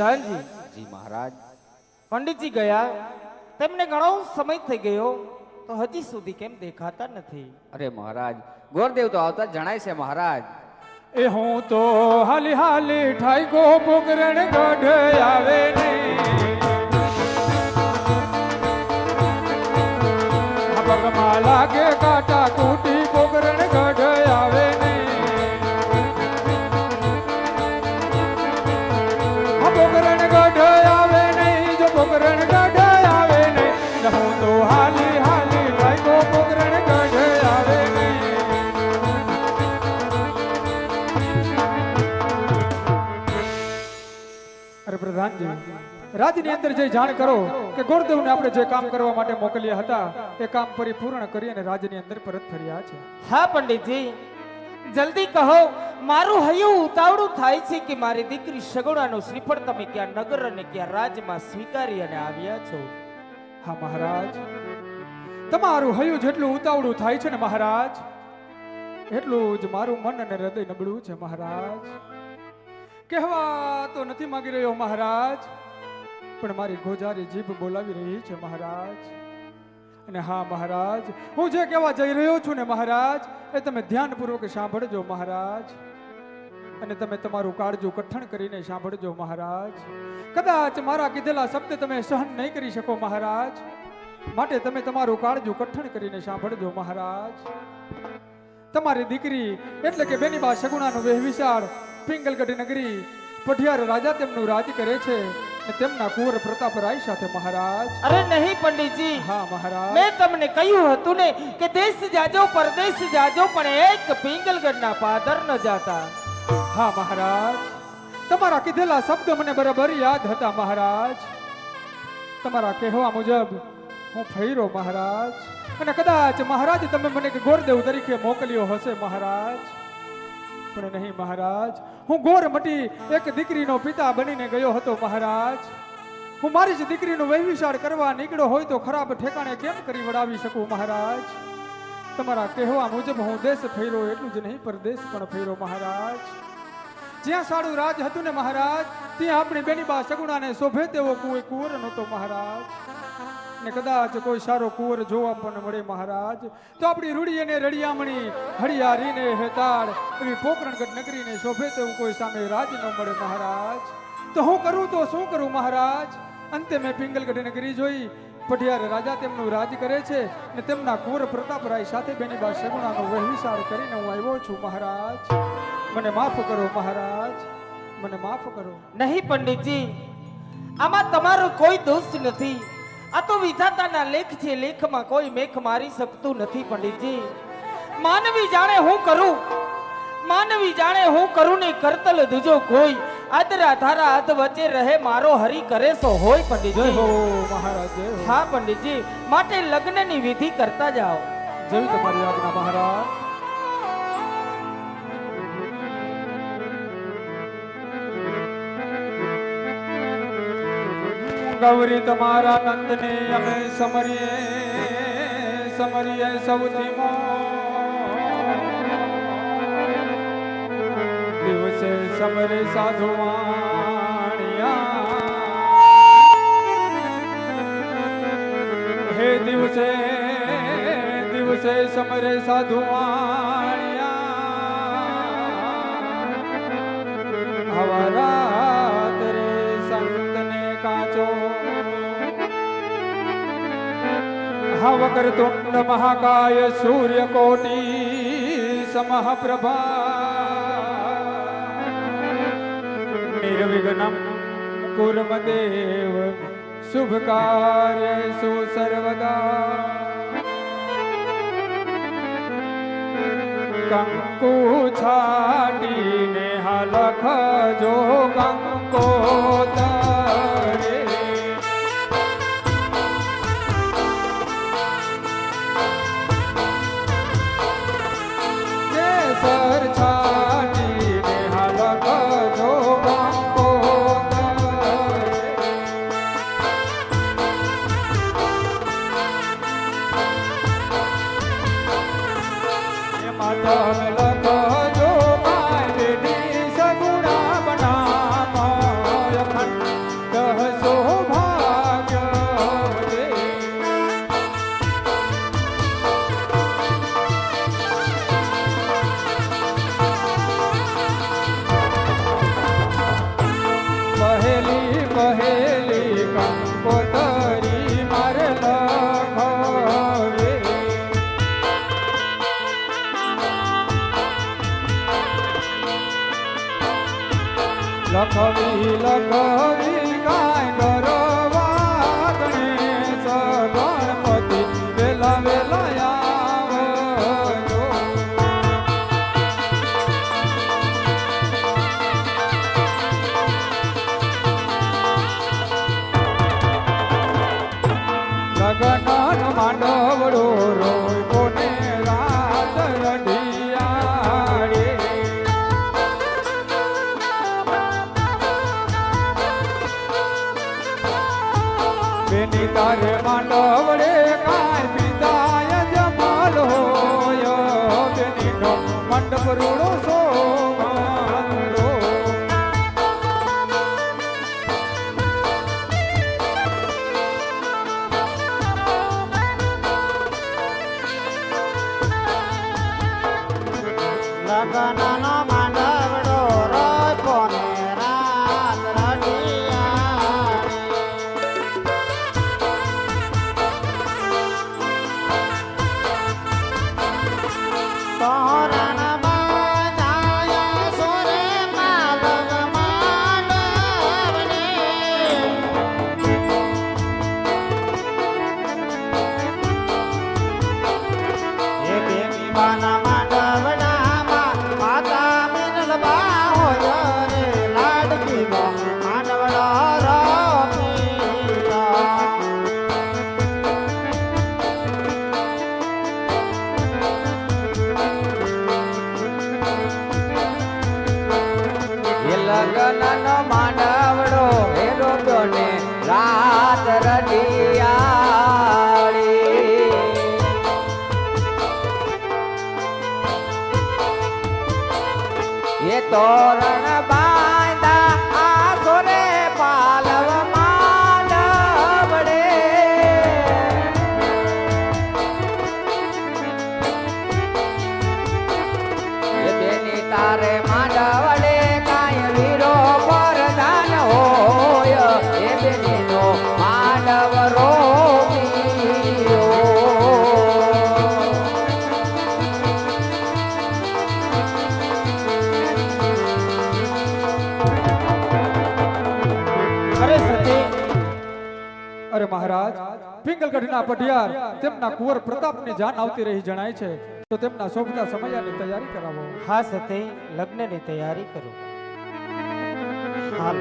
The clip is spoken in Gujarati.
પ્રધાનજી, જી મહારાજ. પંડિતજી ગયા, તેમને ઘણો સમય થઈ ગયો, તો હજી સુધી કેમ દેખાતા નથી? અરે મહારાજ, ગોરદેવ તો આવતા જ જણાય છે મહારાજ. એ હું તો હાલી હાલી ઠાઈ ગો પોકરણ ગઢ આવે ને પગમાં લાગે કાટા કૂટી પોકરણ ગઢ આવે ને પોકરણ ગઢ આવે નહીં, જો પોકરણ ગઢ આવે નહીં, હું તો હાલી હાલી ઠાઈ ગો પોકરણ ગઢ આવે નહીં. અરે પ્રધાનજી, રાજની અંદર જે જાણ કરો કે ગોરદેવને આપણે જે કામ કરવા માટે મોકલ્યા હતા એ કામ પરિપૂર્ણ કરી અને રાજની અંદર પરત ફર્યા છે. હા પંડિતજી, જલ્દી કહો, મારું હૈયું ઉતાવળું થાય છે કે મારી દીકરી સગુણાનું શ્રીફળ તમે ક્યાં નગર અને ક્યાં રાજમાં સ્વીકારી અને આવ્યા છો? હા મહારાજ, તમારું હૈયું જેટલું ઉતાવળું થાય છે ને મહારાજ, એટલું જ મારું મન અને હૃદય નબળું છે મહારાજ. કહેવા તો નથી માંગી રહ્યો મહારાજ, પણ મારી ગોજારી જીભ બોલાવી રહી છે મહારાજ. અને હા મહારાજ, હું જે કહેવા જઈ રહ્યો છું ને મહારાજ, એ તમે ધ્યાનપૂર્વક સાંભળજો મહારાજ. અને તમે તમારું કાળજું કઠણ કરીને સાંભળજો મહારાજ. કદાચ મારા કીધેલા શબ્દ તમે સહન નહીં કરી શકો મહારાજ, માટે તમે તમારું કાળજું કઠણ કરીને સાંભળજો મહારાજ. તમારી દીકરી એટલે કે બેનીબા સગુણાનો વેહવિશાળ પિંગલગઢ નગરી પઢિયાર રાજા તેમનું રાજ કરે છે અને તેમના કુંવર પ્રતાપરાય સાથે મહારાજ. અરે નહીં પંડિતજી, હા મહારાજ, મેં તમને કહ્યું હતું ને કે દેશ જાજો પરદેશ જાજો પણ એક પિંગલગઢના પાદર ન જાતા. હા મહારાજ, તમારા કીધેલા શબ્દ મને બરાબર યાદ હતા મહારાજ. તમારા કહેવા મુજબ હું ફર્યો મહારાજ, અને કદાચ મહારાજ તમે મને ગોરદેવ તરીકે મોકલ્યો હશે મહારાજ, પણ નહીં મહારાજ, હું ગોરમટી એક દીકરીનો પિતા બનીને ગયો હતો મહારાજ. હું મારી જ દીકરીનો વૈવિશાળ કરવા નીકળ્યો હોય તો ખરાબ ઠેકાણે કેમ કરી વડાવી શકું મહારાજ. તમારા કહેવા મુજબ હું દેશ ફર્યો, એટલું જ નહીં પરદેશ પણ ફર્યો મહારાજ. જ્યાં સારું રાજ હતું ને મહારાજ, ત્યાં આપણી બેનીબા સગુણાને શોભે તેવો કોઈ કુંવર નહોતો મહારાજ. ને કદાચ કોઈ સારો કુંવર જોવા પણ મળે મહારાજ, તો આપણી રૂડી અને રડિયામણી હરિયારીને હેતાળ એવી પોકરણગઢ નગરીને શોભે તેવું કોઈ સામે રાજ ન મળે મહારાજ. તો હું કરું તો શું કરું મહારાજ? અંતે મેં પિંગલગઢ નગરી જોઈ, પઢિયાર રાજા તેમનું રાજ કરે છે ને તેમના કુંવર પ્રતાપરાય સાથે બેનીબા સગુણાનો વહેવિસાર કરીને હું આવ્યો છું મહારાજ. મને માફ કરો મહારાજ, મને માફ કરો. નહીં પંડિતજી, આમાં તમારો કોઈ દોષ નથી. આ તો વિધાતાના લેખ છે, લેખમાં કોઈ મેખ મારી શકતું નથી પંડિતજી. માનવી જાણે હું કરું, માનવી જાણે હું કરું ને કરતલ દુજો કોઈ, આદરા ધારા અધ વચ્ચે રહે મારો હરી કરે સો હોય પંડિતજી. જય હો મહારાજ, જય હો. હા પંડિતજી, માટે લગ્નની વિધિ કરતા જાઓ. જેવી તમારી આજ્ઞા મહારાજ. ગૌરી તમારા નંદને અમે સમરીએ સમરીએ સૌથી દિવસે સમરે સાધુવાણિયા, હે દિવસે દિવસે સમરે સાધુવાણિયા, હવા રાત રે સંતને કાચો, વકર તુંડ મહાકાય સૂર્યકોટી સમઃપ્રભા, નિર્વિઘ્નમ કુર્મદેવ શુભ કાર્યેષુ સર્વદા. કંકુ છાટીને હલખ જો કંકોતરે, સર છાટીને હલખ જો કંકોતરે, માધવ લખ જો મારી સગુણા બનામ અખંડ લખવી કાંઈ કરવા ગણેશ ગણપતિ વેલા વેલા આવજો. લગનનો માંડવડો રોય કોને રાત રઢિયાળે. બેની તારે માંડવડે કાંઈ પિતાય જમાલ હોય બેનીનો મંડપ રૂડો સોમાંડો. લગનનો માંડવડો રોય કોને રાત રઢિયાળે. તોરણ બાંધાયા સોરે માલવ માંડવડે. એ બેની બાના માંડવડામાં માતા મિનલબા હોય રે લાડકીનો માંડવડો રોપીયા. એ લગનનો માંડવડો એ રોપ્યો ને રાત રઢિયાળી. એ તોરણ બાંધા આસોરે પાલવ માંડવડે. એ બેની તારે માંડવડે કાંઈ વીરો વરદાન હોય એ બેનીનો માંડવ રોપિયો. અરે સતી અરે મહારાજ, પિંગલગઢના પઢિયાર તેમના કુંવર પ્રતાપની જાન આવતી રહી જણાય છે, તો તેમના શોભતા સમયાની તૈયારી કરાવો. હા સતી, લગ્નની તૈયારી કરો. હાલ